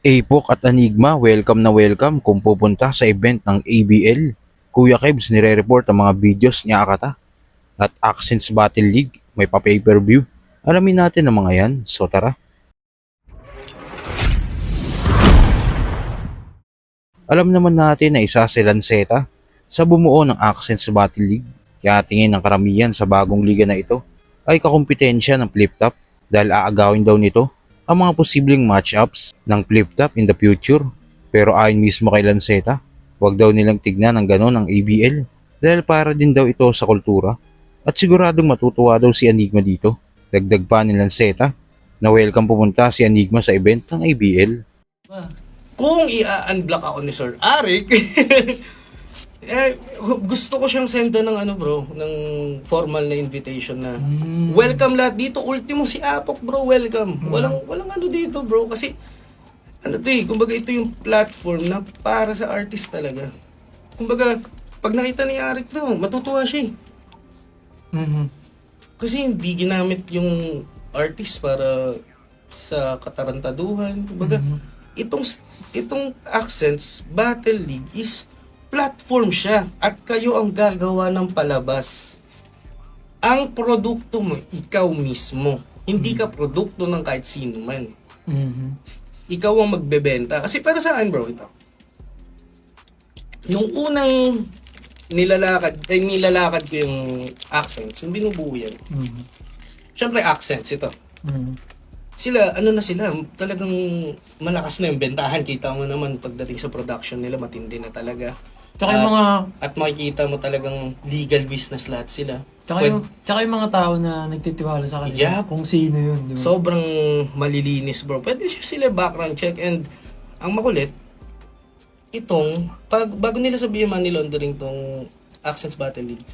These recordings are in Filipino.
Apok at Enigma, welcome na welcome kung pupunta sa event ng ABL. Kuya Kebs nire-report ang mga videos ni Akata at Accents Battle League, may pa-pay-per-view. Alamin natin ang mga yan, so tara. Alam naman natin na isa si Lanceta sa bumuo ng Accents Battle League, kaya tingin ng karamihan sa bagong liga na ito ay kakumpetensya ng Flip Top dahil aagawin daw nito ang mga posibleng matchups ng Flip Top in the future. Pero ayon mismo kay Lanceta, wag daw nilang tignan ng ganon ang ABL dahil para din daw ito sa kultura at siguradong matutuwa daw si Enigma dito. Dagdag pa ni Lanceta na welcome pumunta si Enigma sa event ng ABL. Kung i-unblock ako ni Sir Arik, gusto ko siyang senda ng ng formal na invitation na welcome lahat dito. Ultimo si Apok, bro, welcome. Walang dito, bro, kasi kumbaga ito yung platform na para sa artist talaga. Kumbaga, pag nakita ni Arik to, matutuwa siya. Kasi hindi ginamit yung artist para sa katarantaduhan. Kumbaga, itong Accents Battle League is platform siya at kayo ang gagawa ng palabas. Ang produkto mo, ikaw mismo. Hindi ka produkto ng kahit sino man. Ikaw ang magbebenta. Kasi para sa akin, bro, ito. Nung unang nilalakad ko yung Accents, yung binubuo yan. Siyempre, Accents, ito. Sila, talagang malakas na yung bentahan. Kita mo naman pagdating sa production nila, matindi na talaga. Tsaka yung mga... At makikita mo talagang legal business lahat sila. Tsaka yung mga tao na nagtitiwala sa kanila. Yeah. Kung sino yun, di ba? Sobrang malilinis, bro. Pwede sila background check, and ang makulit, bago nila sabihin money laundering tong Accents Battle League,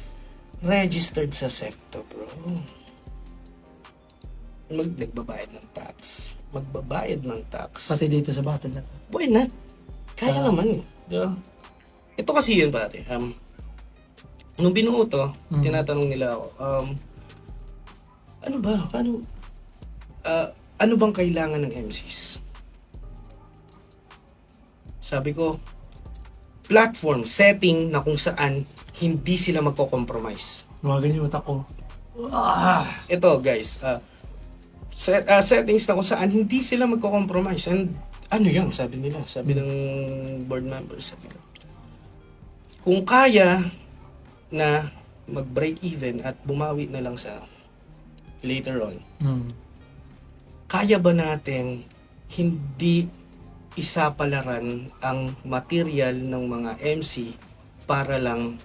registered sa SECTO, bro. Nagbabayad ng tax. Magbabayad ng tax. Pati dito sa battle na to. Why not? Kaya naman. Diba? Ito kasi yun, pare. Nung binuo to, tinatanong nila ako, ano bang kailangan ng MCs? Sabi ko, platform, setting na kung saan hindi sila magko-compromise. Mga ganyan utak ko. Ito, guys, settings na kung saan hindi sila magko-compromise. And ano yun, sabi nila, sabi ng board members, sabi ko, kung kaya na mag-break even at bumawi na lang sa later on, kaya ba natin hindi isapalaran ang material ng mga MC para lang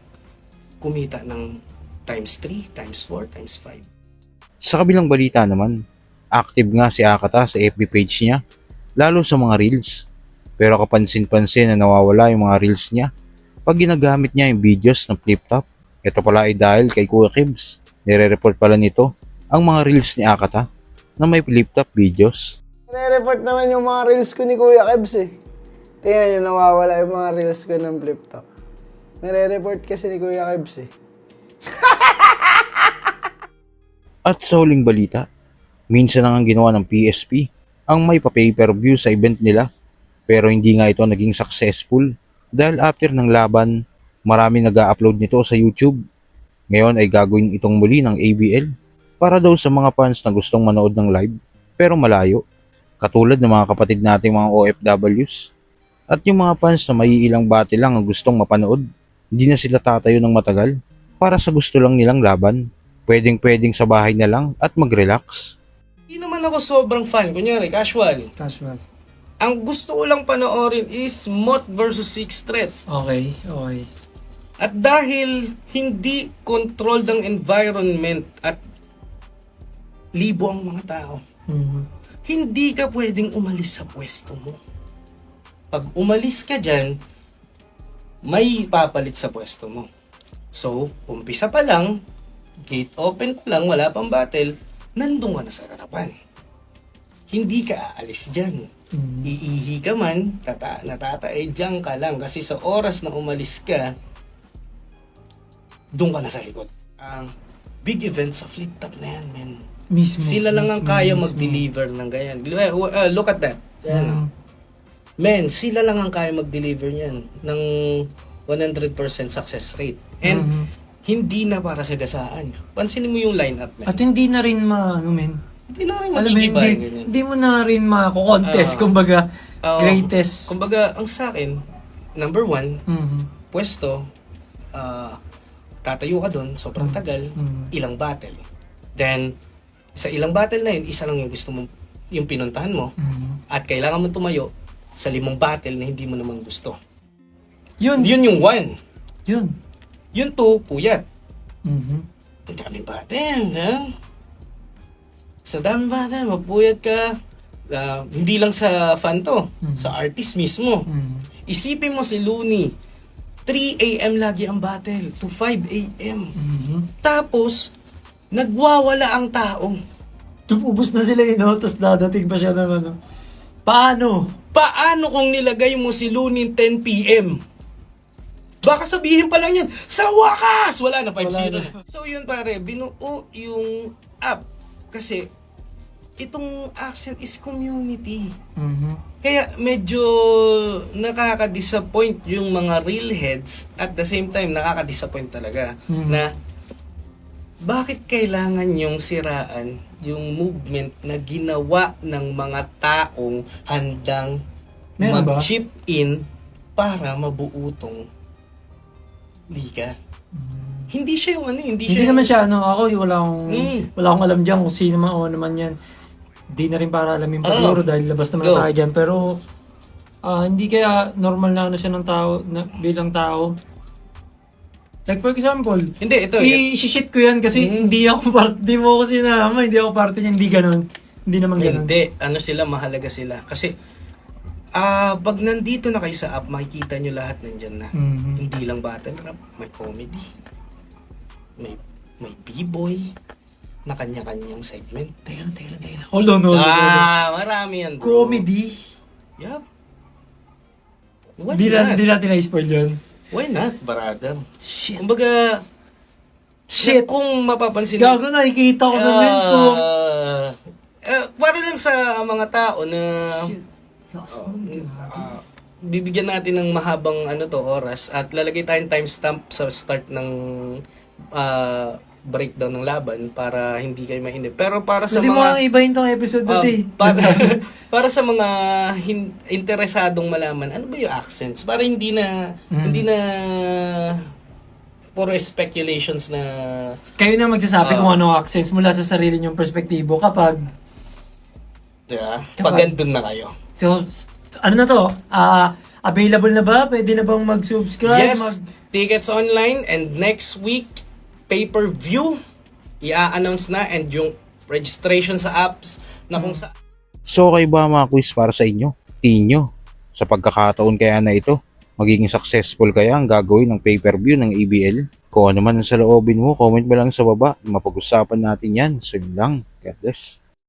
kumita ng times 3, times 4, times 5? Sa kabilang balita naman, active nga si Akata sa FB page niya, lalo sa mga reels. Pero kapansin-pansin na nawawala yung mga reels niya pag ginagamit niya yung videos ng Flip Top. Ito pala ay dahil kay Kuya Kebs. Nire-report pala nito ang mga reels ni Akata na may Flip Top videos. Nire-report naman yung mga reels ko ni Kuya Kebs eh. Tingnan nyo, nawawala yung mga reels ko ng Flip Top. Nire-report kasi ni Kuya Kebs eh. At sa huling balita, minsan na nga ginawa ng PSP ang may pa-pay-per-view sa event nila, pero hindi nga ito naging successful dahil after ng laban, marami nag-a-upload nito sa YouTube. Ngayon ay gagawin itong muli ng ABL para daw sa mga fans na gustong manood ng live pero malayo, katulad ng mga kapatid nating mga OFWs. At yung mga fans na may ilang battle lang ang gustong mapanood, hindi na sila tatayo ng matagal para sa gusto lang nilang laban. Pwedeng sa bahay na lang at mag-relax. Hindi naman ako sobrang fan. Kunyari, casual. Casual. Ang gusto ko lang panoorin is Moth versus Sixth Threat. Okay. At dahil hindi controlled ang environment at libo ang mga tao, hindi ka pwedeng umalis sa pwesto mo. Pag umalis ka dyan, may papalit sa pwesto mo. So, umpisa pa lang, gate open pa lang, wala pang battle, nandun ka na sa harapan. Hindi ka aalis dyan. Iihi ka man, natataedyan ka lang kasi sa oras na umalis ka, doon ka na sa likod. Ang big event sa Flip Top na yan, man. Mismo. Sila lang ang kaya mag-deliver ng ganyan. Look at that. Yan. Men, sila lang ang kaya mag-deliver niyan ng 100% success rate. And hindi na para sa gasaan. Pansinin mo yung lineup, men. At hindi na rin men. Hindi na rin Alam mo, magigibay. hindi mo na rin mako-contest, kumbaga, greatest. Kumbaga, ang sa akin, number 1, pwesto, tatayo ka doon, sobrang tagal, ilang battle. Then, sa ilang battle na yun, isa lang yung gusto mo, yung pinuntahan mo, at kailangan mo tumayo sa 5 battle na hindi mo naman gusto. Yun. Yun yung 1. Yun. Yung 2, puyat. Mhm. Ang daming battle, ha? Sa daming battle, mapuyat ka. Hindi lang sa fan to, sa artist mismo. Isipin mo si Looney, 3 a.m. lagi ang battle to 5 a.m. Tapos, nagwawala ang tao. Ubus na sila tapos dadating pa siya ng Paano? Paano kung nilagay mo si Looney 10 p.m.? Baka sabihin pa lang yan, sa wakas! Wala na, 5-0 na. So yun pare, binuo yung app. Kasi, itong Accent is community. Kaya medyo nakaka-disappoint yung mga real heads at the same time nakaka-disappoint talaga na bakit kailangan yung siraan yung movement na ginawa ng mga taong handang Meron ba? mag-chip in para mabuo tong liga. Hindi siya yung Hindi siya naman siya, ako, wala akong alam dyan kung sino naman yan. Hindi na rin para alamin pa siguro dahil labas naman Go. tayo dyan. Pero, hindi kaya normal na siya ng tao, bilang tao. Like for example, Hindi, ito. i-shit ko yan kasi hindi mo ako sinama, hindi ako parte niya, hindi ganun. Hindi naman ganun. Hindi, mahalaga sila. Kasi, pag nandito na kayo sa app, makikita nyo lahat nandyan na. Hindi lang battle rap, may comedy, may b-boy, na kanya-kanyang segment. Teka lang. Hold on. Marami yan, bro. Comedy? Yup. Why Di not? natin na-spoil yun. Why not, brother? Shit. Kumbaga, Shit. kung mapapansin Gago, nakikita ko na rin ko. para lang sa mga tao na bibigyan natin ng mahabang oras at lalagay tayong timestamp sa start ng breakdown ng laban para hindi kayo mainip. Pero para sa Hindi mo mga ang ibahin tong episode na para sa mga interesadong malaman, ano ba yung accents? Para hindi na puro speculations na Kayo na magsasabi kung ano ang accents mula sa sarili niyong perspektibo kapag diba? Pag andun na kayo. so ano na to? Available na ba? Pwede na bang mag-subscribe? Yes, tickets online and next week pay-per-view i-announce na and yung registration sa apps na kung sa So kayo ba mga quiz para sa inyo? Tingin nyo, sa pagkakataon kaya na ito, magiging successful kaya ang gagawin ng pay-per-view ng ABL? Kung ano man ang saloobin mo, comment mo lang sa baba. Mapag-usapan natin yan. So yun lang. God bless.